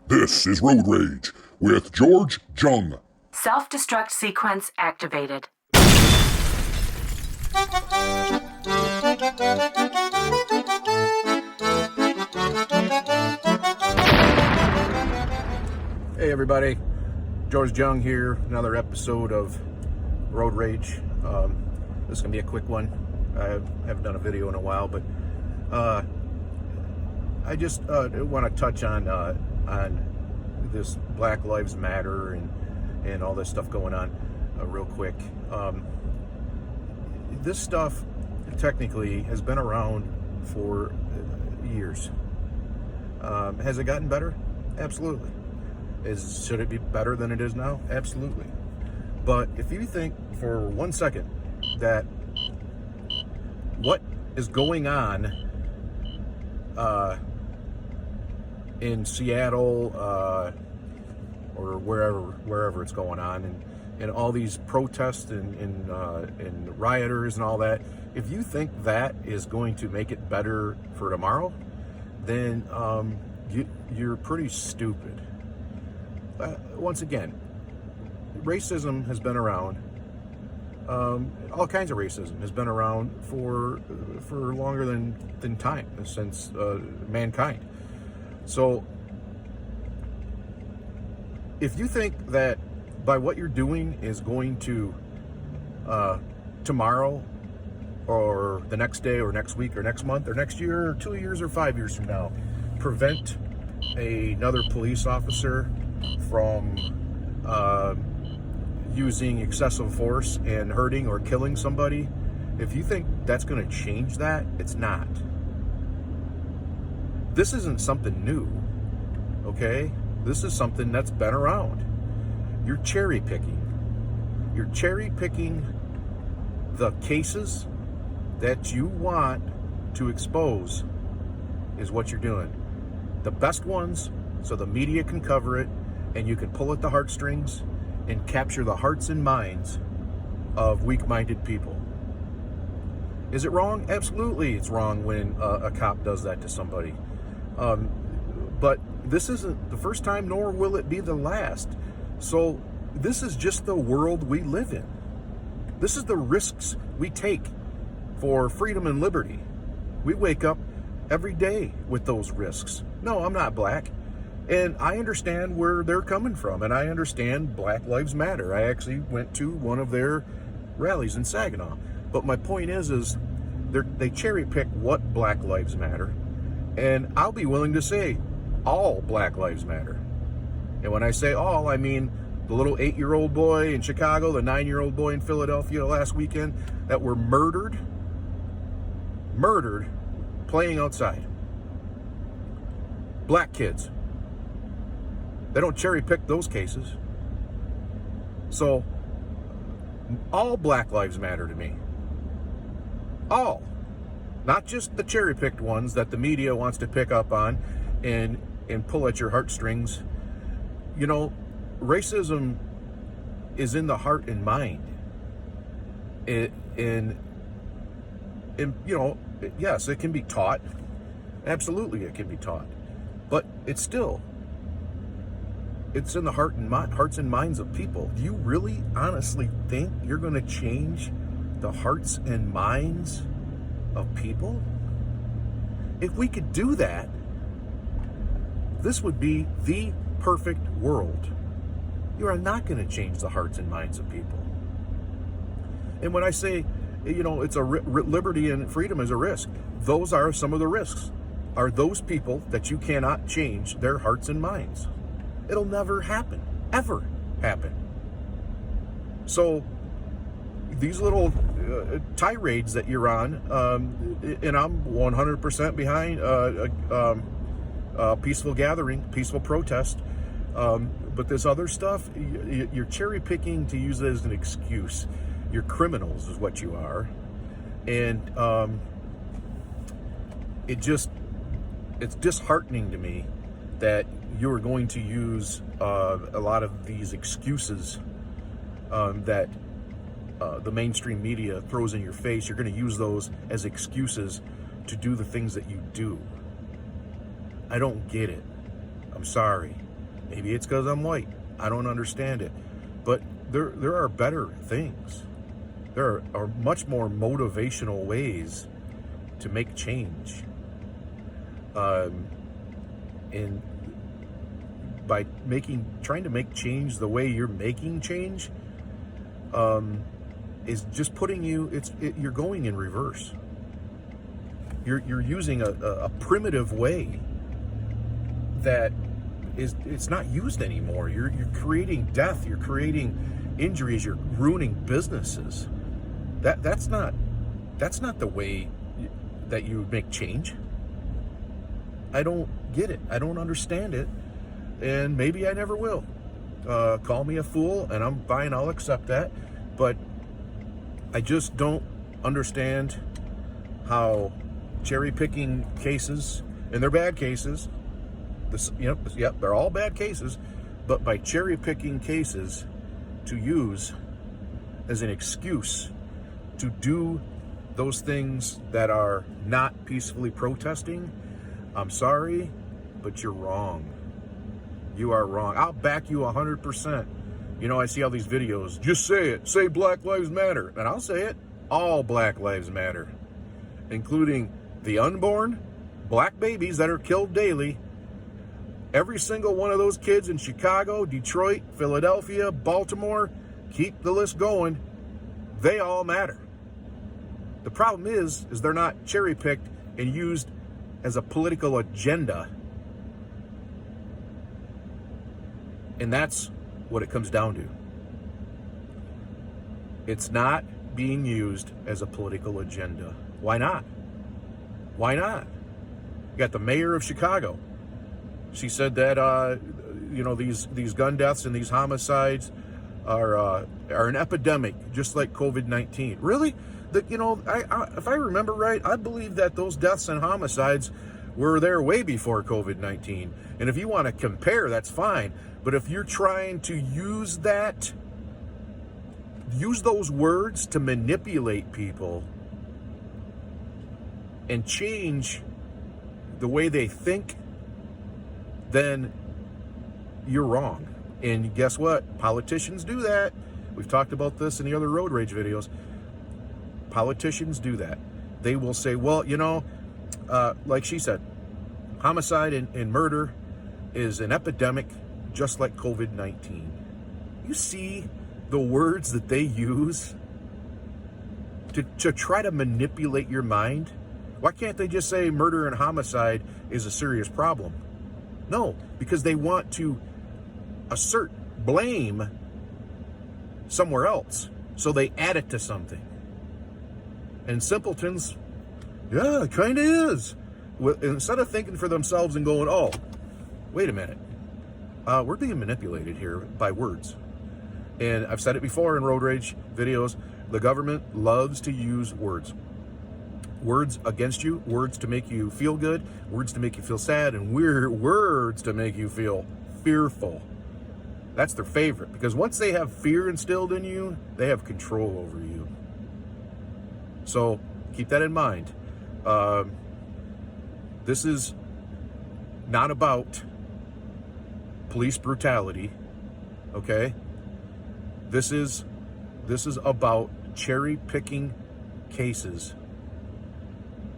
This is Road Rage with George Jung. Self-destruct sequence activated. Hey everybody, George Jung here, another episode of Road Rage. This is going to be a quick one. I haven't done a video in a while, but I just want to touch on this Black Lives Matter and all this stuff going on real quick. This stuff technically has been around for years. Has it gotten better? Absolutely. Should it be better than it is now? Absolutely. But if you think for 1 second that what is going on in Seattle or wherever it's going on, and all these protests and rioters and all that, if you think that is going to make it better for tomorrow, then you're pretty stupid. Once again, racism has been around. All kinds of racism has been around for longer than time, since mankind. So if you think that by what you're doing is going to tomorrow or the next day or next week or next month or next year or 2 years or 5 years from now prevent another police officer from using excessive force and hurting or killing somebody, if you think that's going to change that, it's not. This isn't something new, okay? This is something that's been around. You're cherry picking. You're cherry picking the cases that you want to expose is what you're doing. The best ones, so the media can cover it and you can pull at the heartstrings and capture the hearts and minds of weak-minded people. Is it wrong? Absolutely it's wrong when a cop does that to somebody. But this isn't the first time, nor will it be the last. So this is just the world we live in. This is the risks we take for freedom and liberty. We wake up every day with those risks. No, I'm not black. And I understand where they're coming from, and I understand Black Lives Matter. I actually went to one of their rallies in Saginaw. But my point is they cherry pick what Black Lives Matter, and I'll be willing to say all Black Lives Matter. And when I say all, I mean the little 8-year-old boy in Chicago, the 9-year-old boy in Philadelphia last weekend that were murdered playing outside. Black kids. They don't cherry pick those cases. So, all Black Lives Matter to me. All. Not just the cherry picked ones that the media wants to pick up on and pull at your heartstrings. You know, racism is in the heart and mind. And you know, yes, it can be taught. Absolutely it can be taught. But it's in the hearts and minds of people. Do you really honestly think you're going to change the hearts and minds of people? If we could do that, this would be the perfect world. You are not going to change the hearts and minds of people. And when I say, you know, it's liberty and freedom is a risk, those are some of the risks. Are those people that you cannot change their hearts and minds. It'll never happen, ever happen. So these little tirades that you're on, and I'm 100% behind peaceful gathering, peaceful protest, but this other stuff, you're cherry picking to use it as an excuse. You're criminals is what you are. And it's disheartening to me that you're going to use a lot of these excuses that the mainstream media throws in your face. You're going to use those as excuses to do the things that you do. I don't get it. I'm sorry. Maybe it's because I'm white. I don't understand it. But there are better things. There are much more motivational ways to make change. And by trying to make change the way you're making change, is just putting you're going in reverse. You're using a primitive way that it's not used anymore. You're creating death. You're creating injuries. You're ruining businesses. That's not the way that you make change. I don't get it. I don't understand it, and maybe I never will. Call me a fool, and I'm fine. I'll accept that, but I just don't understand how cherry picking cases, and they're bad cases. They're all bad cases, but by cherry picking cases to use as an excuse to do those things that are not peacefully protesting, I'm sorry, but you're wrong. You are wrong. I'll back you 100%. I see all these videos. Just say it. Say Black Lives Matter. And I'll say it. All Black Lives Matter, including the unborn black babies that are killed daily. Every single one of those kids in Chicago, Detroit, Philadelphia, Baltimore, keep the list going. They all matter. The problem is they're not cherry-picked and used as a political agenda. And that's what it comes down to. It's not being used as a political agenda. Why not? Why not? You got the mayor of Chicago. She said that these gun deaths and these homicides are an epidemic, just like COVID-19. Really? If I remember right, I believe that those deaths and homicides were there way before COVID-19. And if you want to compare, that's fine. But if you're trying to use those words to manipulate people and change the way they think, then you're wrong. And guess what? Politicians do that. We've talked about this in the other road rage videos. Politicians do that. They will say, well, like she said, homicide and murder is an epidemic just like COVID-19. You see the words that they use to try to manipulate your mind? Why can't they just say murder and homicide is a serious problem? No, because they want to blame somewhere else. So they add it to something. And simpletons, yeah, it kind of is. Instead of thinking for themselves and going, oh, wait a minute. We're being manipulated here by words. And I've said it before in road rage videos. The government loves to use words. Words against you, words to make you feel good, words to make you feel sad, and words to make you feel fearful. That's their favorite, because once they have fear instilled in you, they have control over you. So keep that in mind. This is not about police brutality, okay? This is about cherry picking cases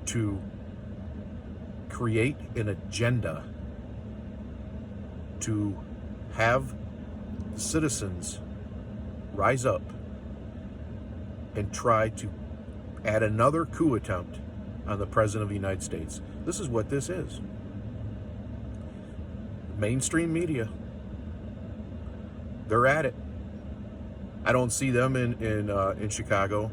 to create an agenda to have citizens rise up and try to add another coup attempt on the President of the United States. This is what this is. Mainstream media, they're at it. I don't see them in Chicago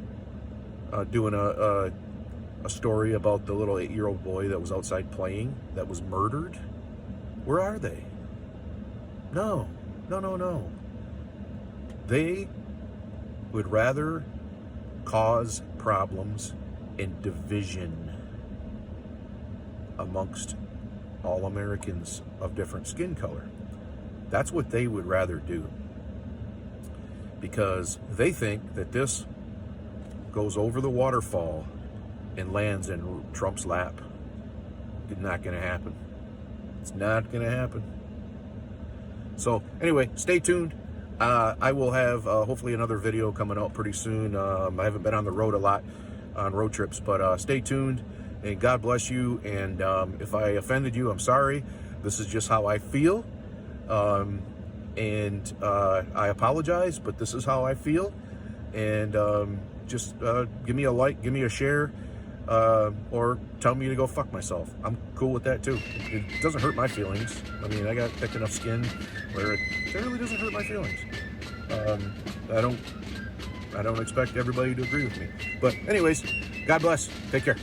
doing a story about the little 8-year-old boy that was outside playing that was murdered. Where are they? No. They would rather cause problems and division amongst all Americans of different skin color. That's what they would rather do, because they think that this goes over the waterfall and lands in Trump's lap. It's not going to happen. It's not going to happen. So anyway, stay tuned. I will have hopefully another video coming out pretty soon. I haven't been on the road a lot on road trips, but stay tuned, and God bless you. And if I offended you, I'm sorry. This is just how I feel. And I apologize, but this is how I feel. And just give me a like, give me a share, or tell me to go fuck myself. I'm cool with that too. It doesn't hurt my feelings. I mean, I got thick enough skin where it really doesn't hurt my feelings. I don't expect everybody to agree with me. But anyways, God bless. Take care.